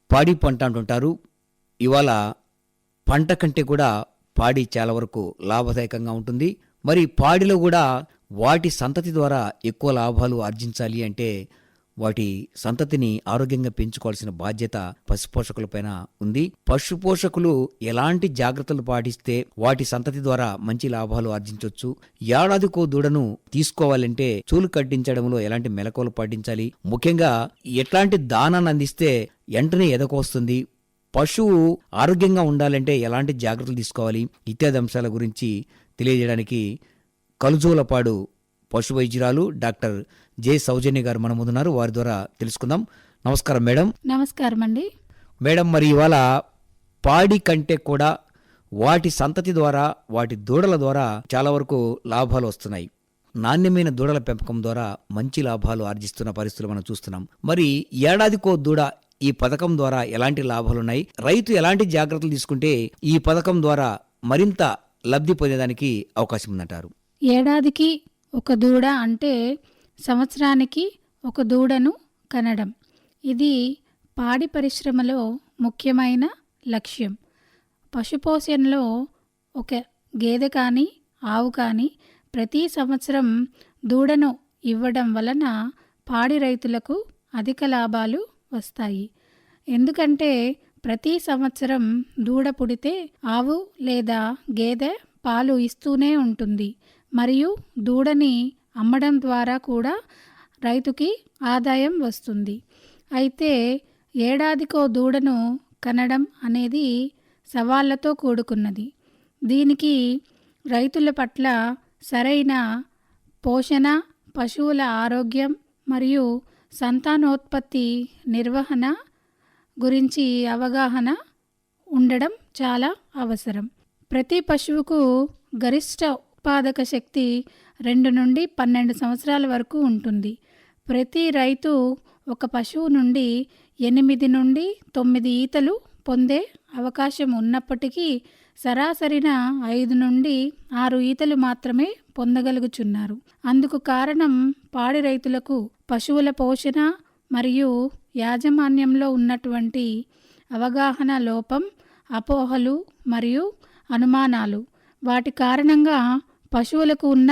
పాడి పంట అంటుంటారు. ఇవాళ పంట కంటే కూడా పాడి చాలా వరకు లాభదాయకంగా ఉంటుంది. మరి పాడిలో కూడా వాటి సంతతి ద్వారా ఎక్కువ లాభాలు ఆర్జించాలి అంటే వాటి సంతతిని ఆరోగ్యంగా పెంచుకోవాల్సిన బాధ్యత పశుపోషకులపైన ఉంది. పశుపోషకులు ఎలాంటి జాగ్రత్తలు పాటిస్తే వాటి సంతతి ద్వారా మంచి లాభాలు ఆర్జించవచ్చు? ఏడాదికో దూడను తీసుకోవాలంటే చూలు కట్టించడంలో ఎలాంటి మెలకువలు పాటించాలి? ముఖ్యంగా ఎట్లాంటి దానాన్ని అందిస్తే వెంటనే ఎదకొస్తుంది? పశువు ఆరోగ్యంగా ఉండాలంటే ఎలాంటి జాగ్రత్తలు తీసుకోవాలి? ఇత్యాది అంశాల గురించి తెలియజేయడానికి కలుజోలపాడు పశు వైద్యురాలు డాక్టర్ జె సౌజన్య గారు మన ముందున్నారు. వారి ద్వారా తెలుసుకుందాం. నమస్కారం మేడం. నమస్కారం అండి. మేడం, మరి ఇవాళ పాడి కంటే కూడా వాటి సంతతి ద్వారా వాటి దూడల ద్వారా చాలా వరకు లాభాలు వస్తున్నాయి. నాణ్యమైన దూడల పెంపకం ద్వారా మంచి లాభాలు ఆర్జిస్తున్న పరిస్థితులు మనం చూస్తున్నాం. మరి ఏడాదికో దూడ ఈ పథకం ద్వారా ఎలాంటి లాభాలున్నాయి? రైతు ఎలాంటి జాగ్రత్తలు తీసుకుంటే ఈ పథకం ద్వారా మరింత లబ్ధి పొందేదానికి అవకాశం ఉందంటారు? ఏడాదికి ఒక దూడ అంటే సంవత్సరానికి ఒక దూడను కనడం. ఇది పాడి పరిశ్రమలో ముఖ్యమైన లక్ష్యం. పశుపోషణలో ఒక గేదె కానీ ఆవు కానీ ప్రతి సంవత్సరం దూడను ఇవ్వడం వలన పాడి రైతులకు అధిక లాభాలు వస్తాయి. ఎందుకంటే ప్రతి సంవత్సరం దూడ పుడితే ఆవు లేదా గేదె పాలు ఇస్తూనే ఉంటుంది. మరియు దూడని అమ్మడం ద్వారా కూడా రైతుకి ఆదాయం వస్తుంది. అయితే ఏడాదికో దూడను కనడం అనేది సవాళ్లతో కూడుకున్నది. దీనికి రైతుల పట్ల సరైన పోషణ, పశువుల ఆరోగ్యం మరియు సంతానోత్పత్తి నిర్వహణ గురించి అవగాహన ఉండడం చాలా అవసరం. ప్రతి పశువుకు గరిష్ట ఉత్పాదక శక్తి 2 నుండి 12 సంవత్సరాల వరకు ఉంటుంది. ప్రతి రైతు ఒక పశువు నుండి 8 నుండి 9 ఈతలు పొందే అవకాశం ఉన్నప్పటికీ సరాసరిన 5 నుండి 6 ఈతలు మాత్రమే పొందగలుగుచున్నారు. అందుకు కారణం పాడి రైతులకు పశువుల పోషణ మరియు యాజమాన్యంలో ఉన్నటువంటి అవగాహన లోపం, అపోహలు మరియు అనుమానాలు. వాటి కారణంగా పశువులకు ఉన్న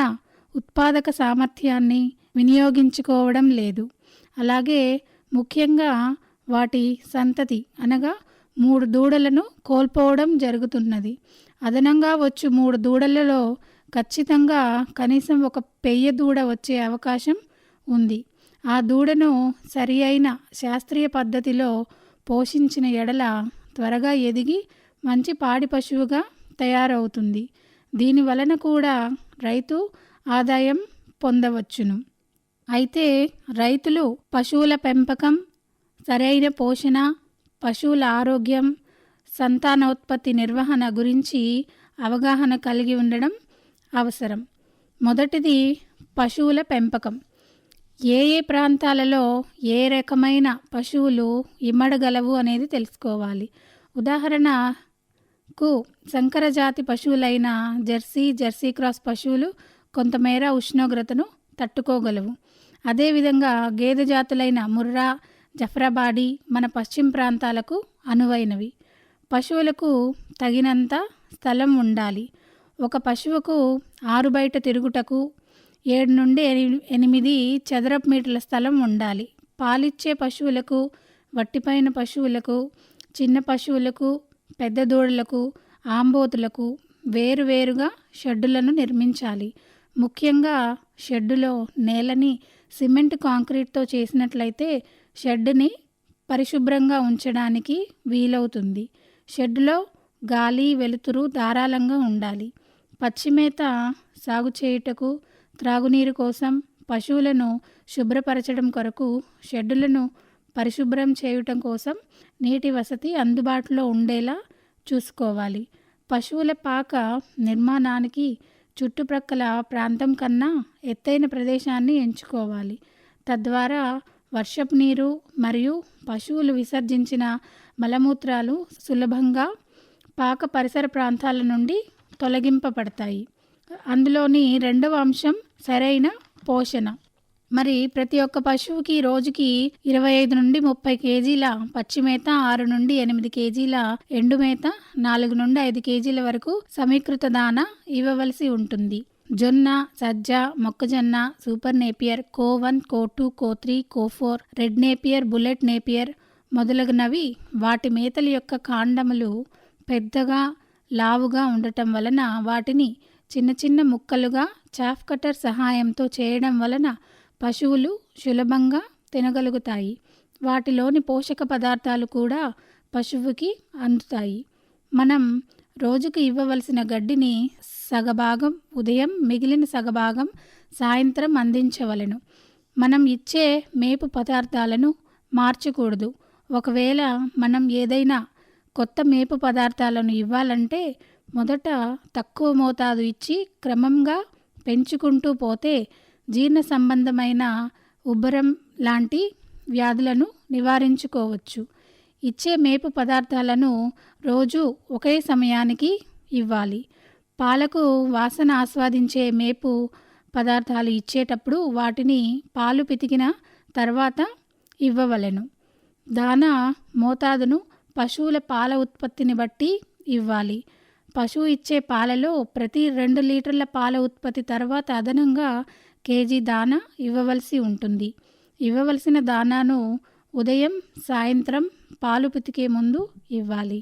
ఉత్పాదక సామర్థ్యాన్ని వినియోగించుకోవడం లేదు. అలాగే ముఖ్యంగా వాటి సంతతి అనగా 3 దూడలను కోల్పోవడం జరుగుతున్నది. అదనంగా వచ్చు 3 దూడలలో ఖచ్చితంగా కనీసం ఒక పెయ్య దూడ వచ్చే అవకాశం ఉంది. ఆ దూడను సరి అయిన శాస్త్రీయ పద్ధతిలో పోషించిన ఎడల త్వరగా ఎదిగి మంచి పాడి పశువుగా తయారవుతుంది. దీని వలన కూడా రైతు ఆదాయం పొందవచ్చును. అయితే రైతులు పశువుల పెంపకం, సరైన పోషణ, పశువుల ఆరోగ్యం, సంతానోత్పత్తి నిర్వహణ గురించి అవగాహన కలిగి ఉండడం అవసరం. మొదటిది పశువుల పెంపకం. ఏ ఏ ప్రాంతాలలో ఏ రకమైన పశువులు ఇమ్మడగలవు అనేది తెలుసుకోవాలి. ఉదాహరణకు సంకరజాతి పశువులైన జెర్సీ క్రాస్ పశువులు కొంతమేర ఉష్ణోగ్రతను తట్టుకోగలవు. అదేవిధంగా గేదె జాతులైన ముర్రా, జఫ్రాబాడీ మన పశ్చిమ ప్రాంతాలకు అనువైనవి. పశువులకు తగినంత స్థలం ఉండాలి. ఒక పశువుకు ఆరు బయట తిరుగుటకు 7 నుండి 8 చదరపు మీటర్ల స్థలం ఉండాలి. పాలిచ్చే పశువులకు, వట్టిపైన పశువులకు, చిన్న పశువులకు, పెద్ద దూడలకు, ఆంబోతులకు వేరువేరుగా షెడ్డులను నిర్మించాలి. ముఖ్యంగా షెడ్డులో నేలని సిమెంట్ కాంక్రీట్తో చేసినట్లయితే షెడ్డుని పరిశుభ్రంగా ఉంచడానికి వీలవుతుంది. షెడ్డులో గాలి, వెలుతురు ధారాళంగా ఉండాలి. పచ్చిమేత సాగు చేయుటకు, త్రాగునీరు కోసం, పశువులను శుభ్రపరచడం కొరకు షెడ్డులను పరిశుభ్రం చేయటం కోసం నీటి వసతి అందుబాటులో ఉండేలా చూసుకోవాలి. పశువుల పాక నిర్మాణానికి చుట్టుప్రక్కల ప్రాంతం కన్నా ఎత్తైన ప్రదేశాన్ని ఎంచుకోవాలి. తద్వారా వర్షపు నీరు మరియు పశువులు విసర్జించిన మలమూత్రాలు సులభంగా పాక పరిసర ప్రాంతాల నుండి తొలగింపబడతాయి. అందులోని రెండవ అంశం సరైన పోషణ. మరి ప్రతి ఒక్క పశువుకి రోజుకి 25 నుండి 30 కేజీల పచ్చి మేత, 6 నుండి 8 కేజీల ఎండు మేత, 4 నుండి 5 కేజీల వరకు సమీకృత దానా ఇవ్వవలసి ఉంటుంది. జొన్న, సజ్జ, మొక్కజొన్న, సూపర్ నేపియర్, కో1, కో2, కో3, కో4, రెడ్ నేపియర్, బుల్లెట్ నేపియర్ మొదలగునవి వాటి మేతల యొక్క కాండములు పెద్దగా లావుగా ఉండటం వలన వాటిని చిన్న చిన్న ముక్కలుగా చాఫ్ కటర్ సహాయంతో చేయడం వలన పశువులు సులభంగా తినగలుగుతాయి. వాటిలోని పోషక పదార్థాలు కూడా పశువుకి అందుతాయి. మనం రోజుకు ఇవ్వవలసిన గడ్డిని సగభాగం ఉదయం, మిగిలిన సగభాగం సాయంత్రం అందించవలెను. మనం ఇచ్చే మేపు పదార్థాలను మార్చకూడదు. ఒకవేళ మనం ఏదైనా కొత్త మేపు పదార్థాలను ఇవ్వాలంటే మొదట తక్కువ మోతాదు ఇచ్చి క్రమంగా పెంచుకుంటూ పోతే జీర్ణ సంబంధమైన ఉబ్బరం లాంటి వ్యాధులను నివారించుకోవచ్చు. ఇచ్చే మేపు పదార్థాలను రోజు ఒకే సమయానికి ఇవ్వాలి. పాలకు వాసన ఆస్వాదించే మేపు పదార్థాలు ఇచ్చేటప్పుడు వాటిని పాలు పితికిన తర్వాత ఇవ్వవలెను. దానా మోతాదును పశువుల పాల ఉత్పత్తిని బట్టి ఇవ్వాలి. పశువు ఇచ్చే పాలలో ప్రతి 2 లీటర్ల పాల ఉత్పత్తి తర్వాత అదనంగా కేజీ దానా ఇవ్వవలసి ఉంటుంది. ఇవ్వవలసిన దానాను ఉదయం, సాయంత్రం పాలు పితికే ముందు ఇవ్వాలి.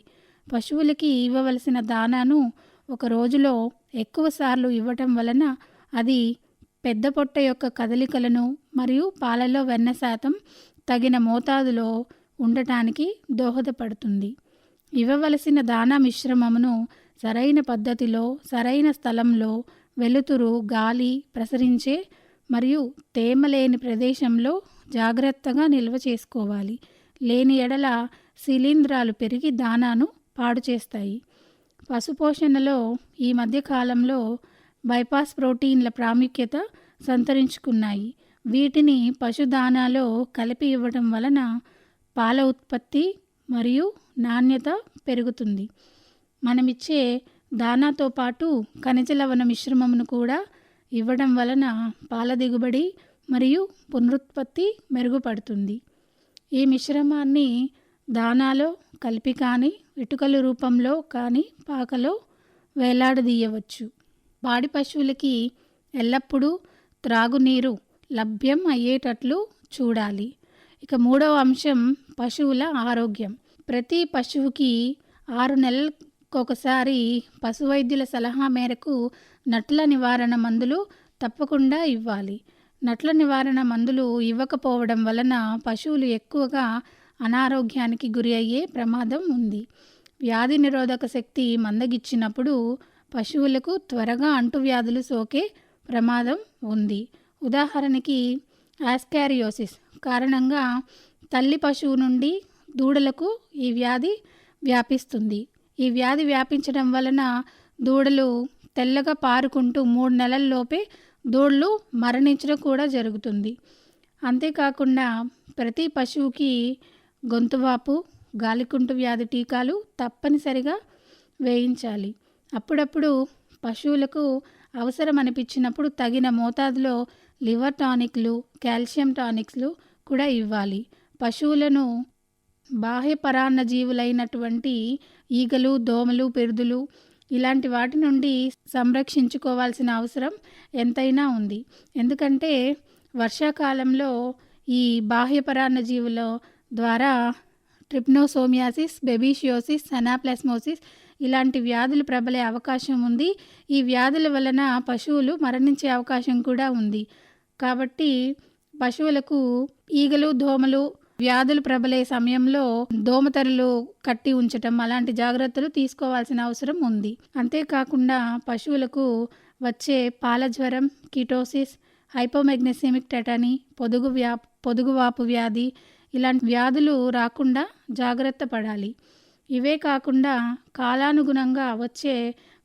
పశువులకి ఇవ్వవలసిన దానాను ఒక రోజులో ఎక్కువ సార్లు ఇవ్వటం వలన అది పెద్ద పొట్ట యొక్క కదలికలను మరియు పాలలో వెన్న శాతం తగిన మోతాదులో ఉండటానికి దోహదపడుతుంది. ఇవ్వవలసిన దానా మిశ్రమమును సరైన పద్ధతిలో, సరైన స్థలంలో, వెలుతురు, గాలి ప్రసరించే మరియు తేమ లేని ప్రదేశంలో జాగ్రత్తగా నిల్వ చేసుకోవాలి. లేని ఎడల శిలీంధ్రాలు పెరిగి దానాను పాడు చేస్తాయి. పశుపోషణలో ఈ మధ్యకాలంలో బైపాస్ ప్రోటీన్ల ప్రాముఖ్యత సంతరించుకున్నాయి. వీటిని పశుదానాలో కలిపి ఇవ్వడం వలన పాల ఉత్పత్తి మరియు నాణ్యత పెరుగుతుంది. మనమిచ్చే దానాతో పాటు ఖనిజ లవణ మిశ్రమమును కూడా ఇవ్వడం వలన పాల దిగుబడి మరియు పునరుత్పత్తి మెరుగుపడుతుంది. ఈ మిశ్రమాన్ని దానాలో కలిపి కానీ, ఇటుకల రూపంలో కానీ పాకలో వేలాడదీయవచ్చు. పాడి పశువులకి ఎల్లప్పుడూ త్రాగునీరు లభ్యం అయ్యేటట్లు చూడాలి. ఇక 3వ అంశం పశువుల ఆరోగ్యం. ప్రతి పశువుకి 6 నెలలకొకసారి పశువైద్యుల సలహా మేరకు నట్ల నివారణ మందులు తప్పకుండా ఇవ్వాలి. నట్ల నివారణ మందులు ఇవ్వకపోవడం వలన పశువులు ఎక్కువగా అనారోగ్యానికి గురి అయ్యే ప్రమాదం ఉంది. వ్యాధి నిరోధక శక్తి మందగిచ్చినప్పుడు పశువులకు త్వరగా అంటువ్యాధులు సోకే ప్రమాదం ఉంది. ఉదాహరణకి ఆస్కారియోసిస్ కారణంగా తల్లి పశువు నుండి దూడలకు ఈ వ్యాధి వ్యాపిస్తుంది. ఈ వ్యాధి వ్యాపించడం వలన దూడలు తెల్లగా పారుకుంటూ 3 నెలల్లోపే దూడలు మరణించడం కూడా జరుగుతుంది. అంతేకాకుండా ప్రతి పశువుకి గొంతువాపు, గాలికుంటు వ్యాధి టీకాలు తప్పనిసరిగా వేయించాలి. అప్పుడప్పుడు పశువులకు అవసరం అనిపించినప్పుడు తగిన మోతాదులో లివర్ టానిక్లు, కాల్షియం టానిక్స్లు కూడా ఇవ్వాలి. పశువులను బాహ్య పరాన్న జీవులైనటువంటి ఈగలు, దోమలు, పిరుదులు ఇలాంటి వాటి నుండి సంరక్షించుకోవాల్సిన అవసరం ఎంతైనా ఉంది. ఎందుకంటే వర్షాకాలంలో ఈ బాహ్య పరాన్న జీవుల ద్వారా ట్రిప్నోసోమియాసిస్, బెబీషియోసిస్, అనాప్లాస్మోసిస్ ఇలాంటి వ్యాధులు ప్రబలే అవకాశం ఉంది. ఈ వ్యాధుల వలన పశువులు మరణించే అవకాశం కూడా ఉంది. కాబట్టి పశువులకు ఈగలు, దోమలు వ్యాధులు ప్రబలే సమయంలో దోమతెరలు కట్టి ఉంచటం అలాంటి జాగ్రత్తలు తీసుకోవాల్సిన అవసరం ఉంది. అంతేకాకుండా పశువులకు వచ్చే పాల జ్వరం, కిటోసిస్, హైపోమెగ్నెసిమిక్ టెటనీ, పొదుగువాపు వ్యాధి ఇలాంటి వ్యాధులు రాకుండా జాగ్రత్త పడాలి. ఇవే కాకుండా కాలానుగుణంగా వచ్చే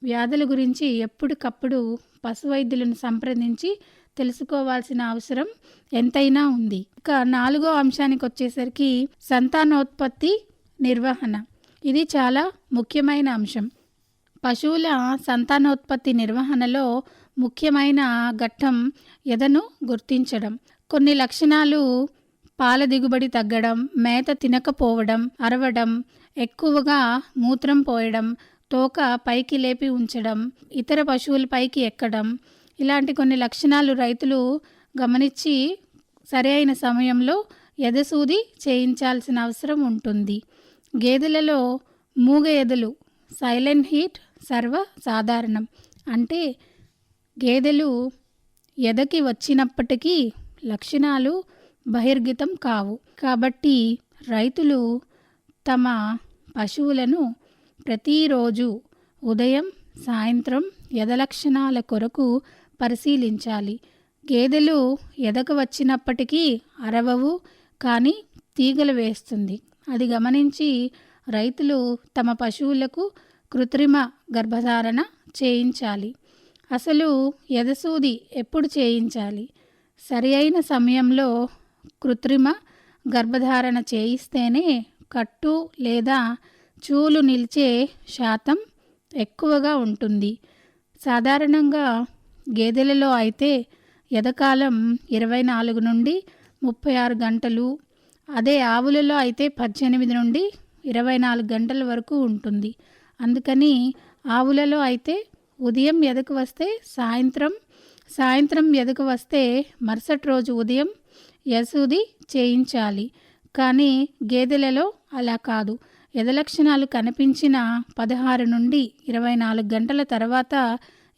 వ్యాధుల గురించి ఎప్పటికప్పుడు పశువైద్యులను సంప్రదించి తెలుసుకోవాల్సిన అవసరం ఎంతైనా ఉంది. ఇక 4వ అంశానికి వచ్చేసరికి సంతానోత్పత్తి నిర్వహణ. ఇది చాలా ముఖ్యమైన అంశం. పశువుల సంతానోత్పత్తి నిర్వహణలో ముఖ్యమైన ఘట్టం ఎదను గుర్తించడం. కొన్ని లక్షణాలు: పాల దిగుబడి తగ్గడం, మేత తినకపోవడం, అరవడం, ఎక్కువగా మూత్రం పోయడం, తోక పైకి లేపి ఉంచడం, ఇతర పశువుల పైకి ఎక్కడం. ఇలాంటి కొన్ని లక్షణాలు రైతులు గమనించి సరైన సమయంలో ఎదసూది చేయించాల్సిన అవసరం ఉంటుంది. గేదెలలో మూగ ఎదలు సైలెంట్ హీట్ సర్వసాధారణం. అంటే గేదెలు ఎదకి వచ్చినప్పటికీ లక్షణాలు బహిర్గతం కావు. కాబట్టి రైతులు తమ పశువులను ప్రతిరోజు ఉదయం, సాయంత్రం ఎద లక్షణాల కొరకు పరిశీలించాలి. గేదెలు ఎదకు వచ్చినప్పటికీ అరవవు, కానీ తీగలు వేస్తుంది. అది గమనించి రైతులు తమ పశువులకు కృత్రిమ గర్భధారణ చేయించాలి. అసలు ఎదసూది ఎప్పుడు చేయించాలి? సరి అయిన సమయంలో కృత్రిమ గర్భధారణ చేయిస్తేనే కట్టు లేదా చూలు నిలిచే శాతం ఎక్కువగా ఉంటుంది. సాధారణంగా గేదెలలో అయితే ఎదకాలం 24 నుండి 36 గంటలు, అదే ఆవులలో అయితే 18 నుండి 24 గంటల వరకు ఉంటుంది. అందుకని ఆవులలో అయితే ఉదయం ఎదకు వస్తే సాయంత్రం ఎదకు వస్తే మరుసటి రోజు ఉదయం యసూది చేయించాలి. కానీ గేదెలలో అలా కాదు. ఎదలక్షణాలు కనిపించిన 16 నుండి 24 గంటల తర్వాత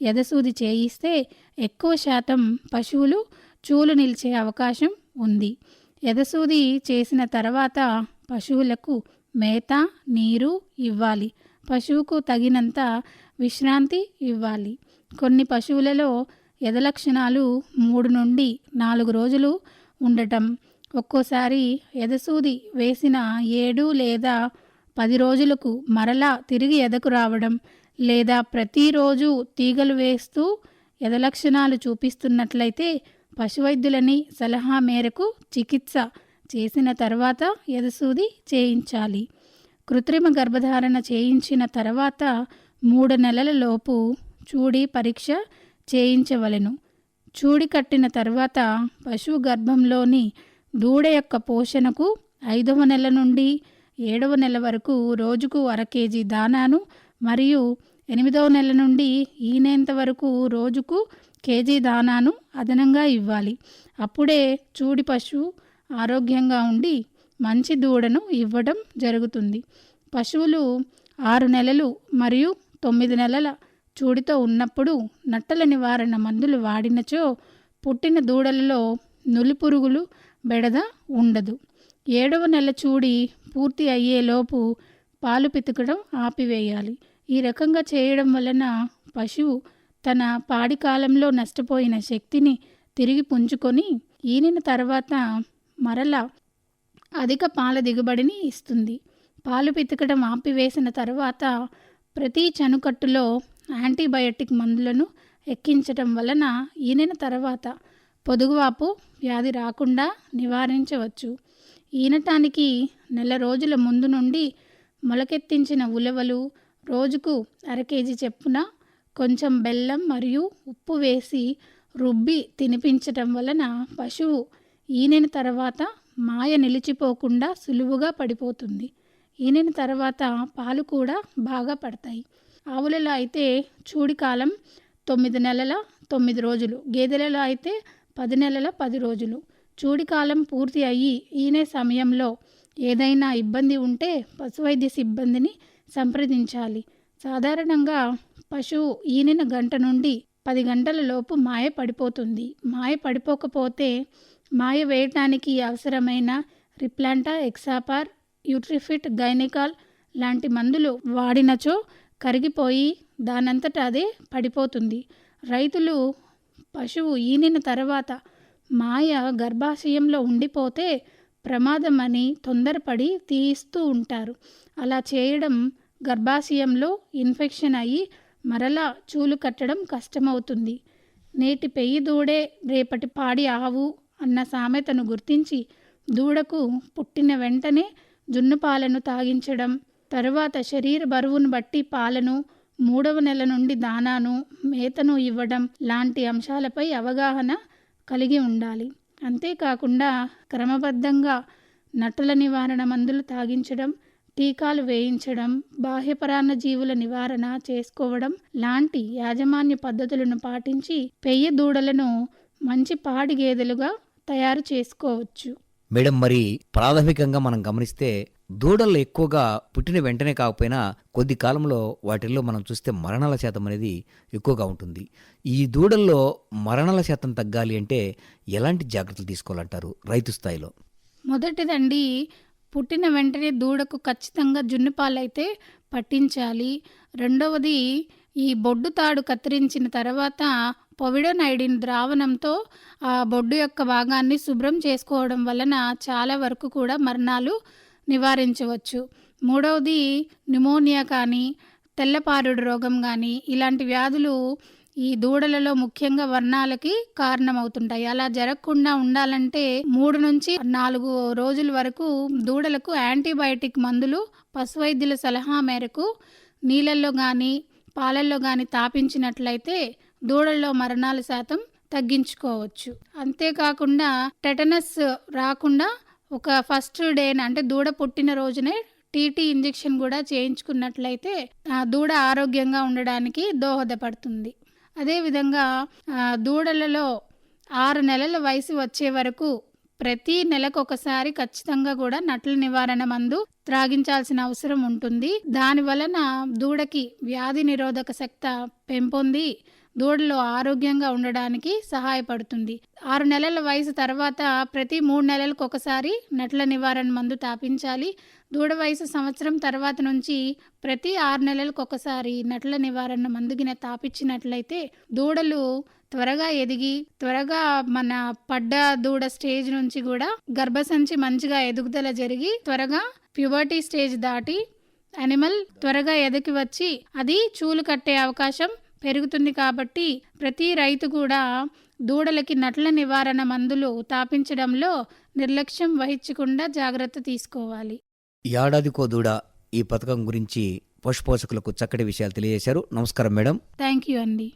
ఎదసూది చేయిస్తే ఎక్కువ శాతం పశువులు చూలు నిలిచే అవకాశం ఉంది. ఎదసూది చేసిన తర్వాత పశువులకు మేత, నీరు ఇవ్వాలి. పశువుకు తగినంత విశ్రాంతి ఇవ్వాలి. కొన్ని పశువులలో ఎదలక్షణాలు 3 నుండి 4 రోజులు ఉండటం, ఒక్కోసారి ఎదసూది వేసిన 7 లేదా 10 రోజులకు మరలా తిరిగి ఎదకు రావడం, లేదా ప్రతిరోజు తీగలు వేస్తూ ఎదలక్షణాలు చూపిస్తున్నట్లయితే పశువైద్యులని సలహా మేరకు చికిత్స చేసిన తర్వాత ఎదసూది చేయించాలి. కృత్రిమ గర్భధారణ చేయించిన తర్వాత 3 నెలల లోపు చూడి పరీక్ష చేయించవలెను. చూడి కట్టిన తర్వాత పశువు గర్భంలోని దూడ యొక్క పోషణకు 5వ నెల నుండి 7వ నెల వరకు రోజుకు 1/2 కేజీ దానాను మరియు 8వ నెల నుండి ఈనేంత వరకు రోజుకు కేజీ దానాను అదనంగా ఇవ్వాలి. అప్పుడే చూడి పశువు ఆరోగ్యంగా ఉండి మంచి దూడను ఇవ్వడం జరుగుతుంది. పశువులు 6 నెలలు మరియు 9 నెలల చూడితో ఉన్నప్పుడు నట్టల నివారణ మందులు వాడినచో పుట్టిన దూడలలో నులిపురుగులు బెడద ఉండదు. 7వ నెల చూడి పూర్తి అయ్యేలోపు పాలు పితకడం ఆపివేయాలి. ఈ రకంగా చేయడం వలన పశువు తన పాడి కాలంలో నష్టపోయిన శక్తిని తిరిగి పుంజుకొని ఈనిన తర్వాత మరలా అధిక పాల దిగుబడిని ఇస్తుంది. పాలు పితకడం ఆపివేసిన తర్వాత ప్రతి చనుకట్టులో యాంటీబయోటిక్ మందులను ఎక్కించటం వలన ఈనిన తర్వాత పొదుగువాపు వ్యాధి రాకుండా నివారించవచ్చు. ఈనటానికి నెల రోజుల ముందు నుండి మొలకెత్తించిన ఉలవలు రోజుకు 1/2 కేజీ చొప్పున కొంచెం బెల్లం మరియు ఉప్పు వేసి రుబ్బి తినిపించటం వలన పశువు ఈనిన తర్వాత మాయ నిలిచిపోకుండా సులువుగా పడిపోతుంది. ఈనిన తర్వాత పాలు కూడా బాగా పడతాయి. ఆవులలో అయితే చూడి కాలం 9 నెలల 9 రోజులు, గేదెలలో అయితే 10 నెలల 10 రోజులు. చూడి కాలం పూర్తి అయ్యి ఈనే సమయంలో ఏదైనా ఇబ్బంది ఉంటే పశువైద్య సిబ్బందిని సంప్రదించాలి. సాధారణంగా పశువు ఈనిన గంట నుండి 10 గంటల లోపు మాయ పడిపోతుంది. మాయ పడిపోకపోతే మాయ వేయటానికి అవసరమైన రిప్లాంటా, ఎక్సాపార్, యూట్రిఫిట్, గైనికాల్ లాంటి మందులు వాడినచో కరిగిపోయి దానంతట అదే పడిపోతుంది. రైతులు పశువు ఈనిన తర్వాత మాయ గర్భాశయంలో ఉండిపోతే ప్రమాదమని తొందరపడి తీయిస్తూ ఉంటారు. అలా చేయడం గర్భాశయంలో ఇన్ఫెక్షన్ అయ్యి మరలా చూలు కట్టడం కష్టమవుతుంది. నేటి పెయ్యి దూడే రేపటి పాడి ఆవు అన్న సామెతను గుర్తించి దూడకు పుట్టిన వెంటనే జున్ను పాలను తాగించడం, తరువాత శరీర బరువును బట్టి పాలను, 3వ నెల నుండి దానాను, మేతను ఇవ్వడం లాంటి అంశాలపై అవగాహన కలిగి ఉండాలి. అంతేకాకుండా క్రమబద్ధంగా నట్టల నివారణ మందులు తాగించడం, టీకాలు వేయించడం, బాహ్యపరాన్న జీవుల నివారణ చేసుకోవడం లాంటి యాజమాన్య పద్ధతులను పాటించి పెయ్య దూడలను మంచి పాడి గేదెలుగా తయారు చేసుకోవచ్చు. మేడం, మరి ప్రాథమికంగా మనం గమనిస్తే దూడల్లో ఎక్కువగా పుట్టిన వెంటనే కాకపోయినా కొద్ది కాలంలో వాటిల్లో మనం చూస్తే మరణాల శాతం అనేది ఎక్కువగా ఉంటుంది. ఈ దూడల్లో మరణాల శాతం తగ్గాలి అంటే ఎలాంటి జాగ్రత్తలు తీసుకోవాలంటారు రైతు స్థాయిలో? మొదటిదండి, పుట్టిన వెంటనే దూడకు ఖచ్చితంగా జున్నుపాలైతే పట్టించాలి. రెండవది, ఈ బొడ్డు తాడు కత్తిరించిన తర్వాత పొవిడోనైడిన్ ద్రావణంతో ఆ బొడ్డు యొక్క భాగాన్ని శుభ్రం చేసుకోవడం వలన చాలా వరకు కూడా మరణాలు నివారించవచ్చు. మూడవది, న్యూమోనియా కానీ తెల్లపారుడు రోగం కానీ ఇలాంటి వ్యాధులు ఈ దూడలలో ముఖ్యంగా వర్ణాలకి కారణమవుతుంటాయి. అలా జరగకుండా ఉండాలంటే 3 నుంచి 4 రోజుల వరకు దూడలకు యాంటీబయాటిక్ మందులు పశువైద్యుల సలహా మేరకు నీళ్ళల్లో కానీ పాలల్లో కానీ తాపించినట్లయితే దూడల్లో మరణాల శాతం తగ్గించుకోవచ్చు. అంతేకాకుండా టెటనస్ రాకుండా ఒక ఫస్ట్ డేన అంటే దూడ పుట్టిన రోజునే టీటీ ఇంజెక్షన్ కూడా చేయించుకున్నట్లయితే ఆ దూడ ఆరోగ్యంగా ఉండడానికి దోహదపడుతుంది. అదేవిధంగా దూడలలో 6 నెలల వయసు వచ్చే వరకు ప్రతి నెలకు ఒకసారి ఖచ్చితంగా కూడా నట్ల నివారణ మందు త్రాగించాల్సిన అవసరం ఉంటుంది. దాని వలన దూడకి వ్యాధి నిరోధక శక్తి పెంపొంది దూడలో ఆరోగ్యంగా ఉండడానికి సహాయపడుతుంది. 6 నెలల వయసు తర్వాత ప్రతి 3 నెలలకు ఒకసారి నట్ల నివారణ మందు తాపించాలి. దూడ వయసు సంవత్సరం తర్వాత నుంచి ప్రతి 6 నెలలకు ఒకసారి నట్ల నివారణ మందుగిన తాపించినట్లయితే దూడలు త్వరగా ఎదిగి త్వరగా మన పడ్డ దూడ స్టేజ్ నుంచి కూడా గర్భసంచి మంచిగా ఎదుగుదల జరిగి త్వరగా ప్యూబర్టీ స్టేజ్ దాటి యానిమల్ త్వరగా ఎదిగి వచ్చి అది చూలు కట్టే అవకాశం పెరుగుతుంది. కాబట్టి ప్రతి రైతు కూడా దూడలకి నట్ల నివారణ మందులు తాపించడంలో నిర్లక్ష్యం వహించకుండా జాగ్రత్త తీసుకోవాలి. ఏడాదికో దూడ ఈ పథకం గురించి పశుపోషకులకు చక్కటి విషయాలు తెలియజేశారు. నమస్కారం మేడం. థ్యాంక్ యూ అండి.